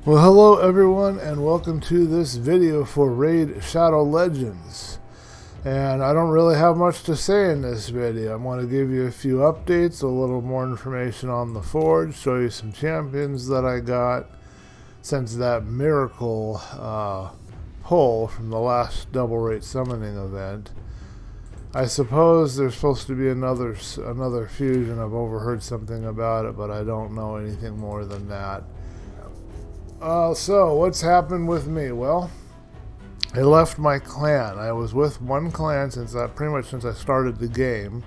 Well, hello everyone, and welcome to this video for Raid Shadow Legends. And I don't really have much to say in this video. I want to give you a few updates, a little more information on the Forge, show you some champions that I got since that miracle pull from the last double rate summoning event. I suppose there's supposed to be another fusion. I've overheard something about it, but I don't know anything more than that. So what's happened with me? Well, I left my clan. I was with one clan pretty much since I started the game.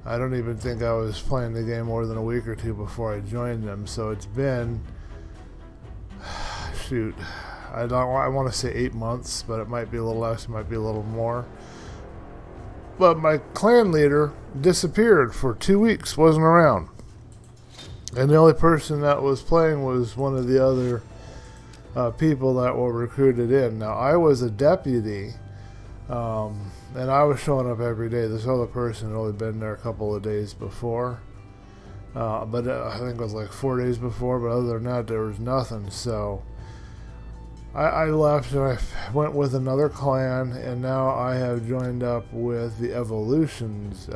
I don't even think I was playing the game more than a week or two before I joined them. So it's been, shoot, I want to say 8 months, but it might be a little less, it might be a little more. But my clan leader disappeared for 2 weeks, wasn't around. And the only person that was playing was one of the other people that were recruited in. Now, I was a deputy, and I was showing up every day. This other person had only been there a couple of days before. But I think it was like 4 days before, but other than that, there was nothing. So I left and I went with another clan, and now I have joined up with the Evolutions,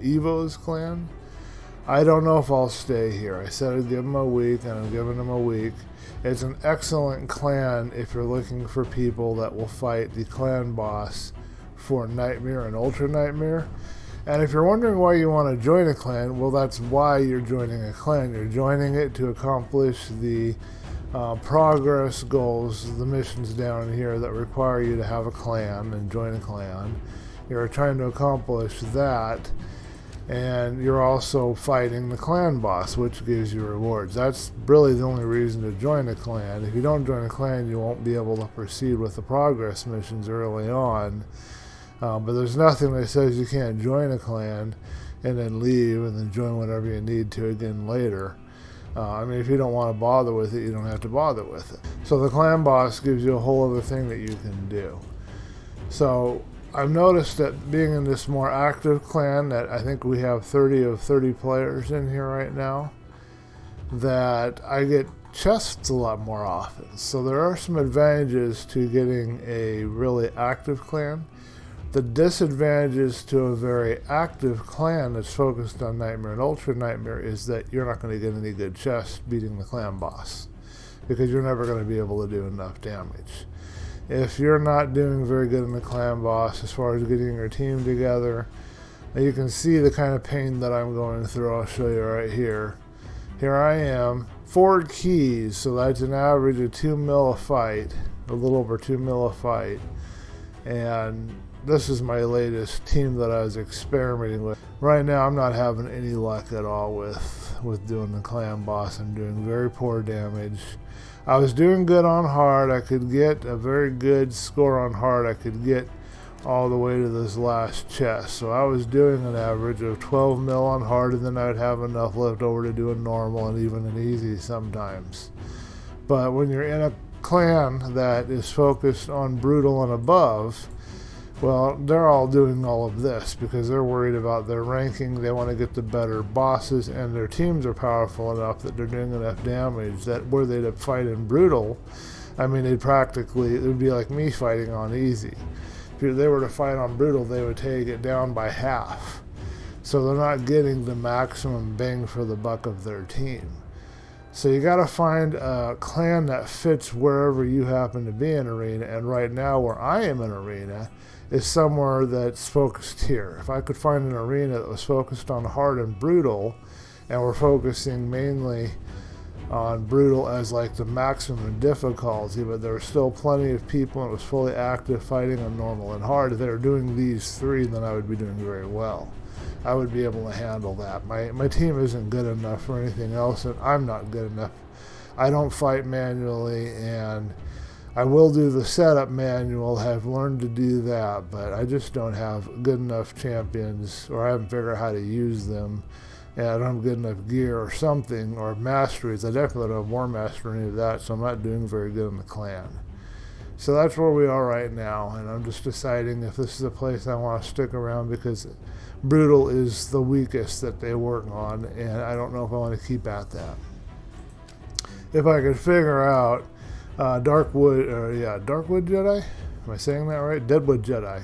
Evo's clan. I don't know if I'll stay here. I said I'd give them a week, and I'm giving them a week. It's an excellent clan if you're looking for people that will fight the clan boss for Nightmare and Ultra Nightmare. And if you're wondering why you want to join a clan, well, that's why you're joining a clan. You're joining it to accomplish the progress goals, the missions down here that require you to have a clan and join a clan. You're trying to accomplish that. And you're also fighting the clan boss, which gives you rewards. That's really the only reason to join a clan. If you don't join a clan, you won't be able to proceed with the progress missions early on. But there's nothing that says you can't join a clan and then leave and then join whatever you need to again later. I mean, if you don't want to bother with it, you don't have to bother with it. So the clan boss gives you a whole other thing that you can do. So I've noticed that being in this more active clan, that I think we have 30 of 30 players in here right now, that I get chests a lot more often. So there are some advantages to getting a really active clan. The disadvantages to a very active clan that's focused on Nightmare and Ultra Nightmare is that you're not going to get any good chests beating the clan boss, because you're never going to be able to do enough damage. If you're not doing very good in the clan boss as far as getting your team together, you can see the kind of pain that I'm going through. I'll show you right here. Here I am, 4 keys, so that's an average of 2 mil a fight, a little over 2 mil a fight. And this is my latest team that I was experimenting with. Right now I'm not having any luck at all with doing the clan boss. I'm doing very poor damage. I was doing good on hard. I could get a very good score on hard. I could get all the way to this last chest. So I was doing an average of 12 mil on hard, and then I'd have enough left over to do a normal and even an easy sometimes. But when you're in a clan that is focused on brutal and above, well, they're all doing all of this because they're worried about their ranking. They want to get the better bosses, and their teams are powerful enough that they're doing enough damage that were they to fight in brutal, I mean, it would be like me fighting on easy. If they were to fight on brutal, they would take it down by half. So they're not getting the maximum bang for the buck of their team. So you got to find a clan that fits wherever you happen to be in arena, and right now where I am in arena is somewhere that's focused here. If I could find an arena that was focused on hard and brutal, and we're focusing mainly on brutal as like the maximum difficulty, but there were still plenty of people and it was fully active fighting on normal and hard, if they were doing these 3, then I would be doing very well. I would be able to handle that. My team isn't good enough for anything else, and I'm not good enough. I don't fight manually, and I will do the setup manual, have learned to do that, but I just don't have good enough champions, or I haven't figured out how to use them, and I don't have good enough gear or something, or masteries. I definitely don't have War Master or any of that, so I'm not doing very good in the clan. So that's where we are right now, and I'm just deciding if this is a place I want to stick around, because brutal is the weakest that they work on, and I don't know if I want to keep at that. if I could figure out Darkwood Jedi. Am I saying that right? Deadwood Jedi.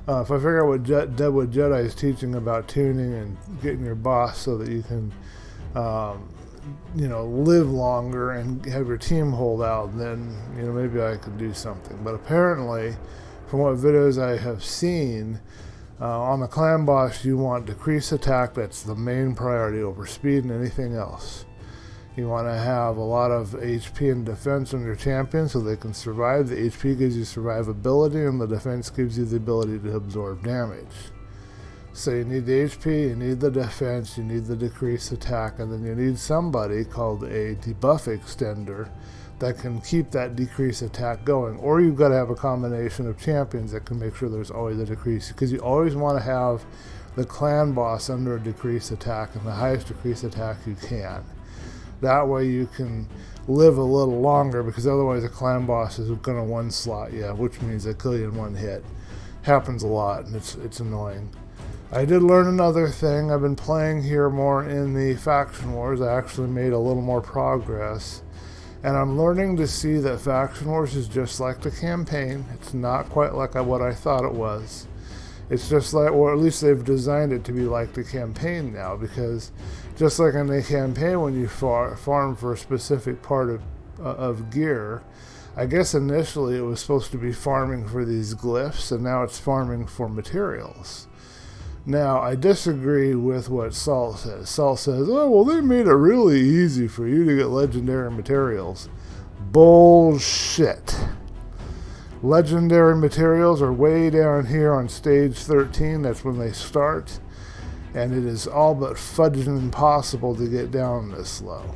If I figure out what Deadwood Jedi is teaching about tuning and getting your boss so that you can, live longer and have your team hold out, then, maybe I could do something. But apparently, from what videos I have seen, on the clan boss, you want decrease attack. That's the main priority over speed and anything else. You want to have a lot of HP and defense on your champion so they can survive. The HP gives you survivability, and the defense gives you the ability to absorb damage. So you need the HP, you need the defense, you need the decrease attack, and then you need somebody called a debuff extender that can keep that decrease attack going. Or you've got to have a combination of champions that can make sure there's always a decrease, because you always want to have the clan boss under a decrease attack and the highest decrease attack you can. That way you can live a little longer, because otherwise a clan boss is going to one slot you, which means they kill you in one hit. Happens a lot, and it's annoying. I did learn another thing. I've been playing here more in the faction wars. I actually made a little more progress, and I'm learning to see that faction wars is just like the campaign. It's not quite like what I thought it was. It's just like, or at least they've designed it to be like the campaign now, because just like in the campaign, when you farm for a specific part of gear, I guess initially it was supposed to be farming for these glyphs, and now it's farming for materials. Now, I disagree with what Salt says. Salt says, oh, well, they made it really easy for you to get legendary materials. Bullshit. Legendary materials are way down here on stage 13. That's when they start. And it is all but fudging impossible to get down this low.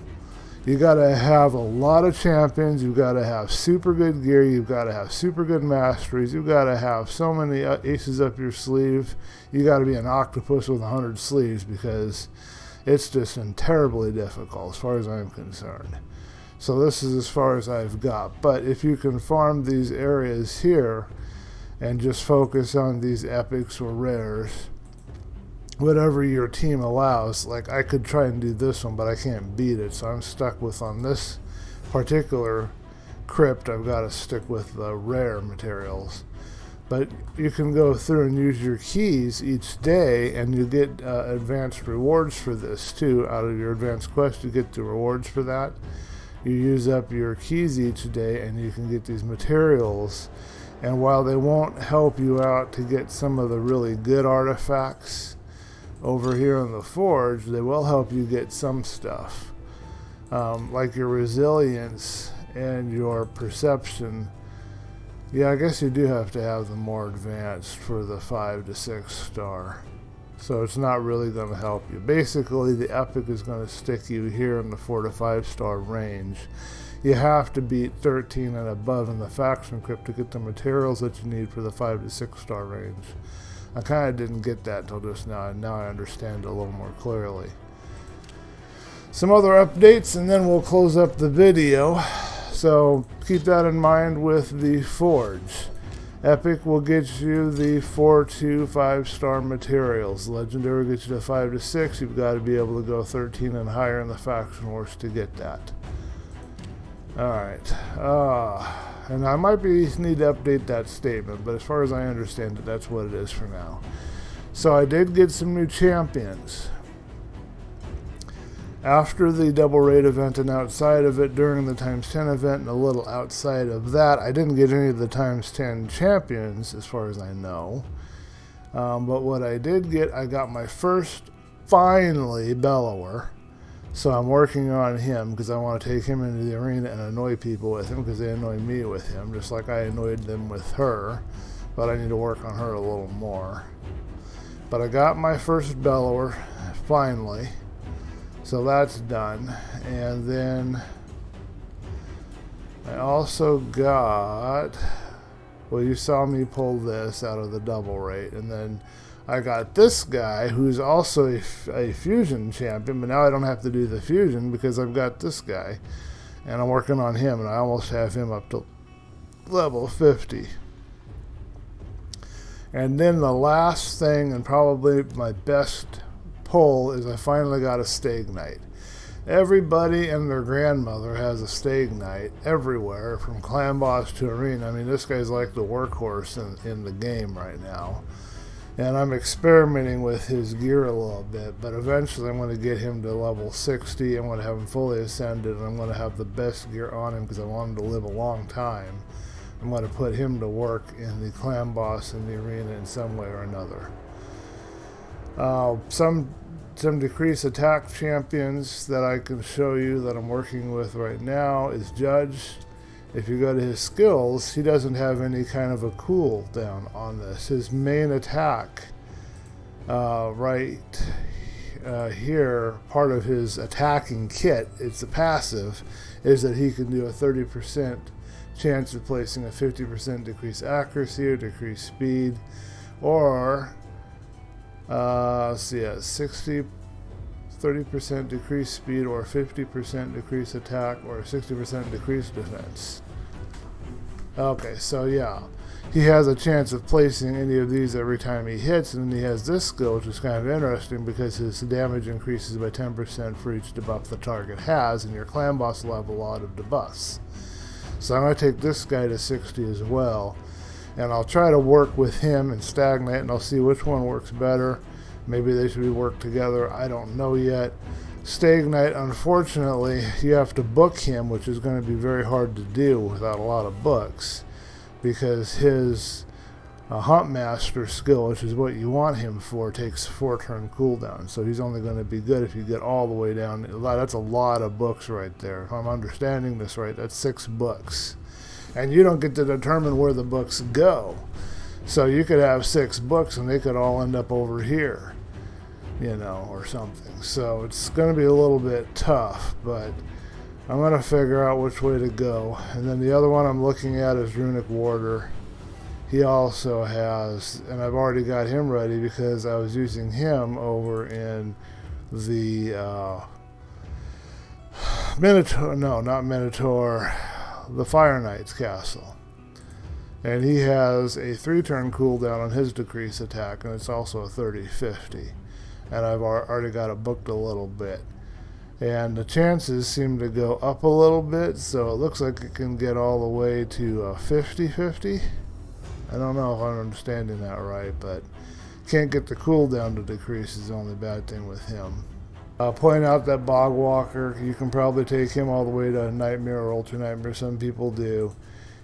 You got to have a lot of champions. You've got to have super good gear. You've got to have super good masteries. You've got to have so many aces up your sleeve. You got to be an octopus with 100 sleeves, because it's just terribly difficult as far as I'm concerned. So this is as far as I've got. But if you can farm these areas here and just focus on these epics or rares, whatever your team allows, like I could try and do this one, but I can't beat it, so I'm stuck with, on this particular crypt, I've got to stick with the rare materials. But you can go through and use your keys each day, and you get advanced rewards for this too. Out of your advanced quest, you get the rewards for that. You use up your keys each day, and you can get these materials. And while they won't help you out to get some of the really good artifacts over here on the forge, they will help you get some stuff, like your resilience and your perception. Yeah, I guess you do have to have them more advanced for the 5 to 6 star, so it's not really going to help you. Basically, the epic is going to stick you here in the 4 to 5 star range. You have to beat 13 and above in the faction crypt to get the materials that you need for the 5 to 6 star range. I kind of didn't get that till just now, and now I understand it a little more clearly. Some other updates, and then we'll close up the video. So keep that in mind with the Forge. Epic will get you the 4 to 5 star materials. Legendary gets you to 5 to 6. You've got to be able to go 13 and higher in the faction wars to get that. Alright. And I might need to update that statement, but as far as I understand it, that's what it is for now. So I did get some new champions. After the double raid event and outside of it, during the times 10 event and a little outside of that, I didn't get any of the times 10 champions as far as I know. But what I did get, I got my first, finally, Bellower. So I'm working on him because I want to take him into the arena and annoy people with him, because they annoy me with him, just like I annoyed them with her. But I need to work on her a little more. But I got my first Bellower, finally. So that's done. And then I also got, well, you saw me pull this out of the double rate, and then I got this guy who's also a fusion champion, but now I don't have to do the fusion because I've got this guy, and I'm working on him, and I almost have him up to level 50. And then the last thing, and probably my best pull, is I finally got a Stag Knight. Everybody and their grandmother has a stag night everywhere, from clan boss to arena. I mean, this guy's like the workhorse in the game right now. And I'm experimenting with his gear a little bit, but eventually I'm going to get him to level 60. I'm going to have him fully ascended, and I'm going to have the best gear on him because I want him to live a long time. I'm going to put him to work in the clan boss in the arena in some way or another. Some decrease attack champions that I can show you that I'm working with right now is Judge. If you go to his skills, he doesn't have any kind of a cooldown on this. His main attack here, part of his attacking kit, it's a passive, is that he can do a 30% chance of placing a 50% decreased accuracy or decreased speed, or 30% decreased speed, or 50% decreased attack, or 60% decreased defense. Okay, so yeah, he has a chance of placing any of these every time he hits, and then he has this skill, which is kind of interesting because his damage increases by 10% for each debuff the target has, and your clan boss will have a lot of debuffs. So I'm going to take this guy to 60 as well, and I'll try to work with him and stagnate, and I'll see which one works better. Maybe they should be worked together. I don't know yet. Stagnate, unfortunately, you have to book him, which is going to be very hard to do without a lot of books, because his Hunt Master skill, which is what you want him for, takes 4-turn cooldown. So he's only going to be good if you get all the way down. That's a lot of books right there. If I'm understanding this right, that's 6 books. And you don't get to determine where the books go. So you could have 6 books and they could all end up over here, you know, or something. So it's going to be a little bit tough, but I'm going to figure out which way to go. And then the other one I'm looking at is Runic Warder. He also has, and I've already got him ready because I was using him over in the Minotaur, no, not Minotaur, the Fire Knight's castle. And he has a 3-turn cooldown on his decrease attack, and it's also a 30-50. And I've already got it booked a little bit. And the chances seem to go up a little bit, so it looks like it can get all the way to 50-50. I don't know if I'm understanding that right, but can't get the cooldown to decrease is the only bad thing with him. I'll point out that Bogwalker, you can probably take him all the way to Nightmare or Ultra Nightmare. Some people do.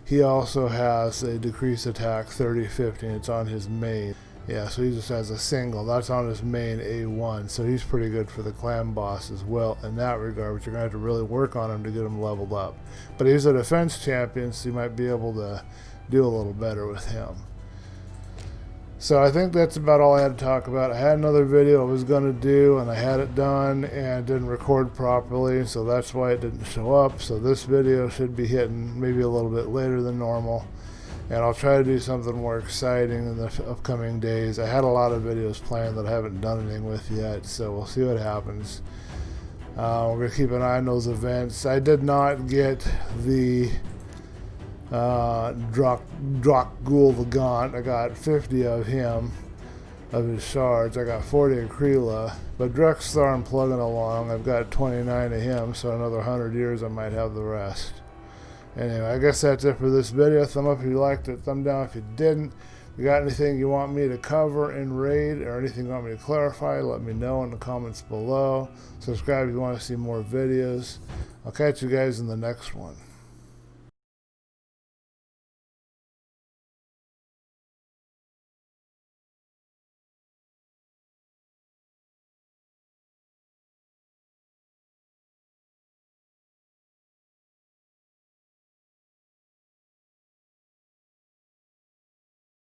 He also has a decrease attack 30-50, and it's on his main. Yeah, so he just has a single. That's on his main A1, so he's pretty good for the clan boss as well in that regard, but you're going to have to really work on him to get him leveled up. But he's a defense champion, so you might be able to do a little better with him. So I think that's about all I had to talk about. I had another video I was going to do, and I had it done and didn't record properly, so that's why it didn't show up. So this video should be hitting maybe a little bit later than normal, and I'll try to do something more exciting in the upcoming days. I had a lot of videos planned that I haven't done anything with yet, so we'll see what happens. We're going to keep an eye on those events. I did not get the Drakgul the Gaunt. I got 50 of him, of his shards. I got 40 of Kreela, but Drexthar I'm plugging along. I've got 29 of him, so another 100 years I might have the rest. Anyway, I guess that's it for this video. Thumb up if you liked it, thumb down if you didn't. If you got anything you want me to cover in raid or anything you want me to clarify, let me know in the comments below. Subscribe if you want to see more videos. I'll catch you guys in the next one.